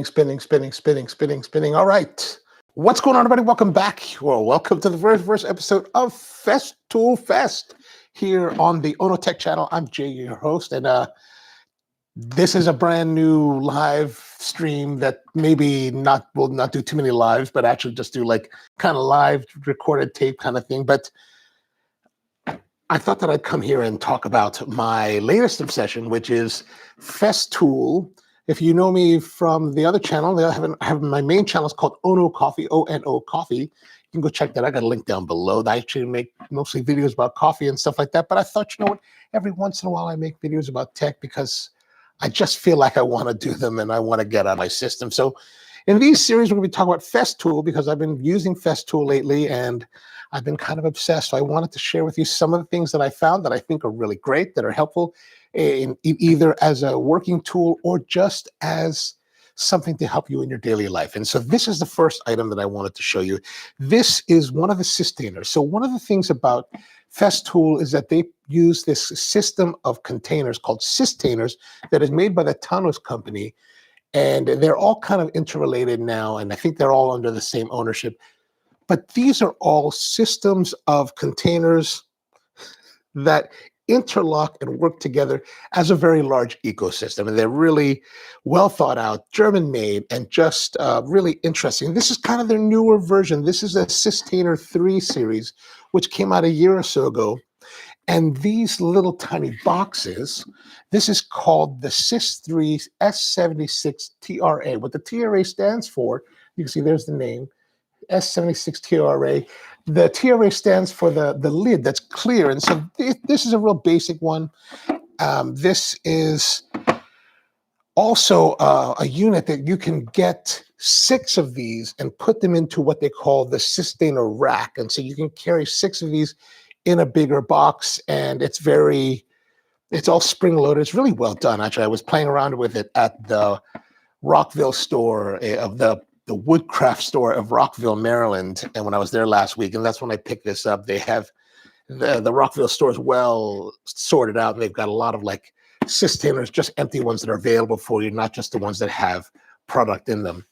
Spinning. All right. What's going on, everybody? Welcome back. Well, welcome to the very first episode of Festool Fest here on the OnoTech channel. I'm Jay, your host, and this is a brand new live stream that maybe will not do too many lives, but actually just do like kind of live recorded tape kind of thing. But I thought that I'd come here and talk about my latest obsession, which is Festool. If you know me from the other channel, I have my main channel is called Ono Coffee, O-N-O Coffee. You can go check that. I got a link down below. I actually make mostly videos about coffee and stuff like that. But I thought, you know what, every once in a while I make videos about tech because I just feel like I want to do them and I want to get out of my system. So in these series, we're going to be talking about Festool because I've been using Festool lately and I've been kind of obsessed. So I wanted to share with you some of the things that I found that I think are really great, that are helpful, in either as a working tool or just as something to help you in your daily life. And so this is the first item that I wanted to show you. This is one of the Systainers. So one of the things about Festool is that they use this system of containers called Systainers that is made by the Tanos company. And they're all kind of interrelated now. And I think they're all under the same ownership. But these are all systems of containers that interlock and work together as a very large ecosystem. And they're really well thought out, German made, and just really interesting. This is kind of their newer version. This is a Systainer3 series, which came out a year or so ago. And these little tiny boxes, this is called the SYS3 S76 TRA. What the TRA stands for, you can see there's the name, S76 TRA. The TRA stands for the lid that's clear. And so this is a real basic one. This is also a unit that you can get 6 of these and put them into what they call the Systainer Rack. And so you can carry 6 of these in a bigger box, and it's all spring loaded. It's really well done. Actually, I was playing around with it at the Rockville store of the Woodcraft store of Rockville, Maryland. And when I was there last week, and that's when I picked this up, they have the Rockville store is well sorted out. And they've got a lot of like Systainers, just empty ones that are available for you, not just the ones that have product in them.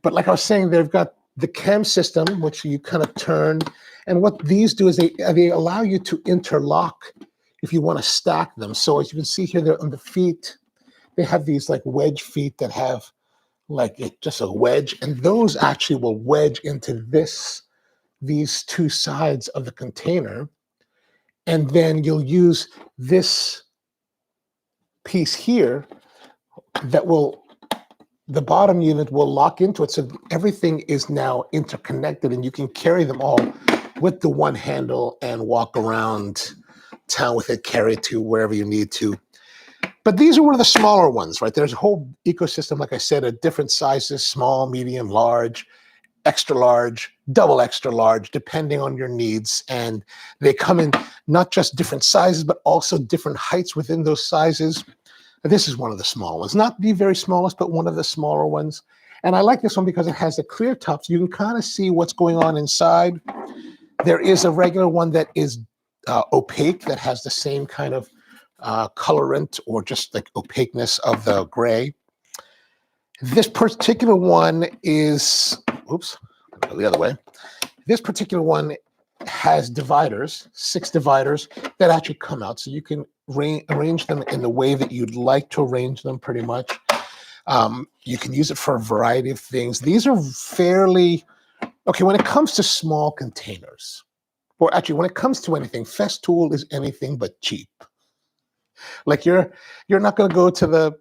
But like I was saying, they've got the cam system, which you kind of turn. And what these do is they allow you to interlock if you want to stack them. So as you can see here, they're on the feet. They have these like wedge feet that have just a wedge, and those actually will wedge into these 2 sides of the container. And then you'll use this piece here the bottom unit will lock into it. So everything is now interconnected and you can carry them all with the one handle and walk around town with it, carry it to wherever you need to. But these are one of the smaller ones, right? There's a whole ecosystem, like I said, of different sizes, small, medium, large, extra large, double extra large, depending on your needs. And they come in not just different sizes, but also different heights within those sizes. This is one of the small ones, not the very smallest, but one of the smaller ones. And I like this one because it has a clear top, so you can kind of see what's going on inside. There is a regular one that is opaque, that has the same kind of colorant or just like opaqueness of the gray. This particular one is, oops, go the other way. This particular one has dividers, 6 dividers that actually come out. So you can arrange them in the way that you'd like to arrange them pretty much. You can use it for a variety of things. These are fairly, okay, when it comes to small containers, or actually when it comes to anything, Festool is anything but cheap. Like you're not going to go to the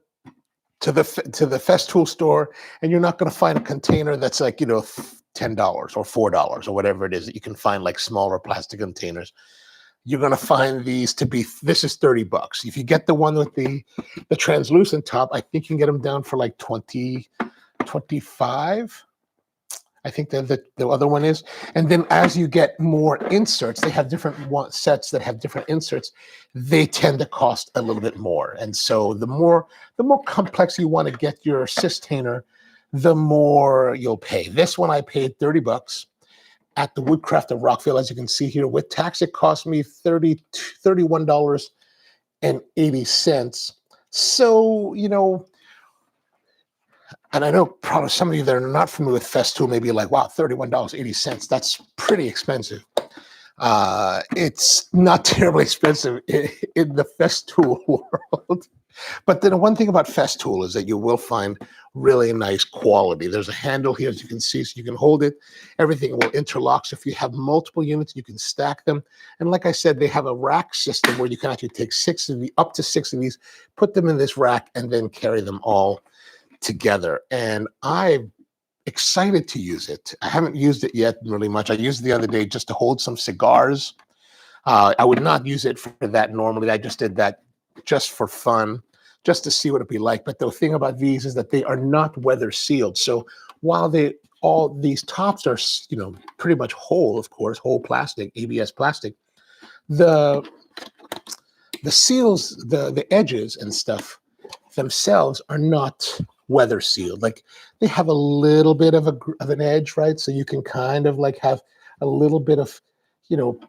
Festool store and you're not going to find a container that's like, $10 or $4 or whatever it is that you can find, like smaller plastic containers. You're going to find these to be, this is $30. If you get the one with the translucent top, I think you can get them down for like 20, 25. I think the other one is. And then as you get more inserts, they have different sets that have different inserts. They tend to cost a little bit more. And so the more complex you want to get your Systainer, the more you'll pay. This one I paid $30 at the Woodcraft of Rockville. As you can see here, with tax, it cost me $31.80. So, And I know probably some of you that are not familiar with Festool may be like, wow, $31.80. That's pretty expensive. It's not terribly expensive in the Festool world. But then the one thing about Festool is that you will find really nice quality. There's a handle here, as you can see, so you can hold it. Everything will interlock. So if you have multiple units, you can stack them. And like I said, they have a rack system where you can actually take up to six of these, put them in this rack, and then carry them all together. And I'm excited to use it. I haven't used it yet really much. I used it the other day just to hold some cigars. I would not use it for that normally. I just did that just for fun, just to see what it'd be like. But the thing about these is that they are not weather sealed. So while all these tops are, pretty much whole, of course, whole plastic, ABS plastic, the seals, the edges and stuff themselves are not weather sealed. Like they have a little bit of an edge, right? So you can kind of like have a little bit of,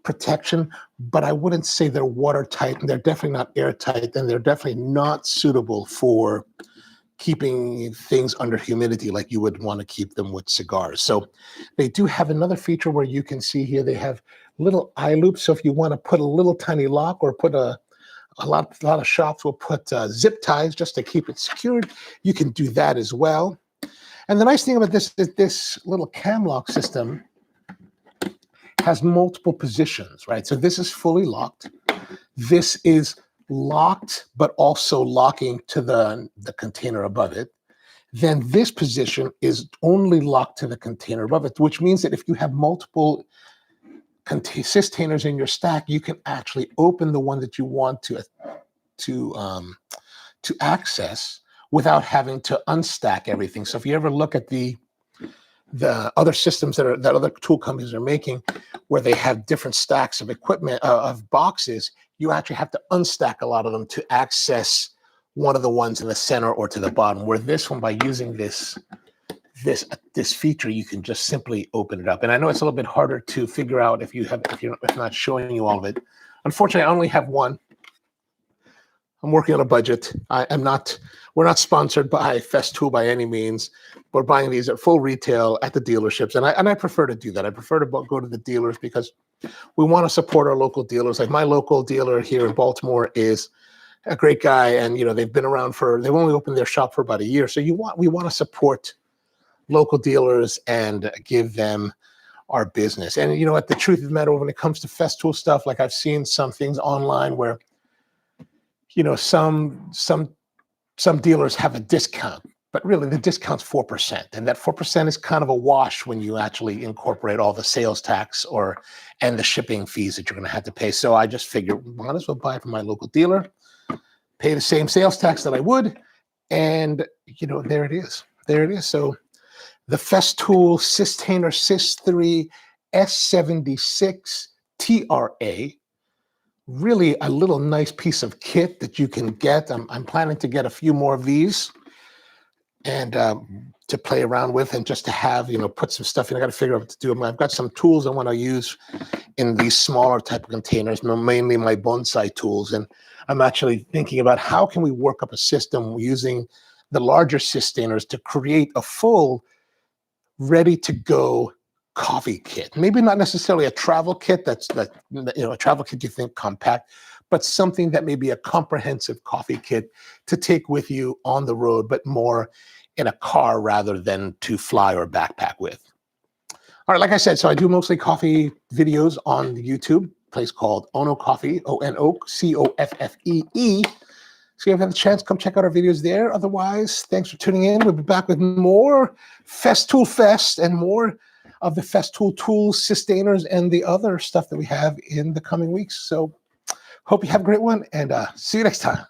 protection, but I wouldn't say they're watertight, and they're definitely not airtight, and they're definitely not suitable for keeping things under humidity like you would want to keep them with cigars. So they do have another feature where you can see here, they have little eye loops. So if you want to put a little tiny lock, or put a lot of shops will put zip ties just to keep it secured, you can do that as well. And the nice thing about this is this little cam lock system has multiple positions, right? So this is fully locked. This is locked, but also locking to the container above it. Then this position is only locked to the container above it, which means that if you have multiple Systainers in your stack, you can actually open the one that you want to access without having to unstack everything. So if you ever look at the other systems that other tool companies are making, where they have different stacks of equipment, of boxes, you actually have to unstack a lot of them to access one of the ones in the center or to the bottom. Where this one, by using this feature, you can just simply open it up. And I know it's a little bit harder to figure out if if not showing you all of it. Unfortunately, I only have one. I'm working on a budget. We're not sponsored by Festool by any means. We're buying these at full retail at the dealerships. And I prefer to do that. I prefer to go to the dealers because we want to support our local dealers. Like my local dealer here in Baltimore is a great guy. And, they've been around they've only opened their shop for about a year. So we want to support local dealers and give them our business. And, what the truth of the matter, when it comes to Festool stuff, like I've seen some things online where, some dealers have a discount, but really the discount's 4%. And that 4% is kind of a wash when you actually incorporate all the sales tax and the shipping fees that you're going to have to pay. So I just figured, might as well buy it from my local dealer, pay the same sales tax that I would. And, there it is. There it is. So the Festool Systainer SYS3 S76 TRA, really a little nice piece of kit that you can get. I'm planning to get a few more of these and to play around with, and just to have, put some stuff in. I got to figure out what to do. I've got some tools I want to use in these smaller type of containers, mainly my bonsai tools. And I'm actually thinking about how can we work up a system using the larger Systainers to create a full ready to go coffee kit. Maybe not necessarily a travel kit a travel kit you think compact, but something that may be a comprehensive coffee kit to take with you on the road, but more in a car rather than to fly or backpack with. All right, like I said, so I do mostly coffee videos on YouTube, a place called OnoCoffee, OnoCoffee. So if you have a chance, come check out our videos there. Otherwise, thanks for tuning in. We'll be back with more Festool Fest and more of the Festool tools, Systainers, and the other stuff that we have in the coming weeks. So hope you have a great one, and see you next time.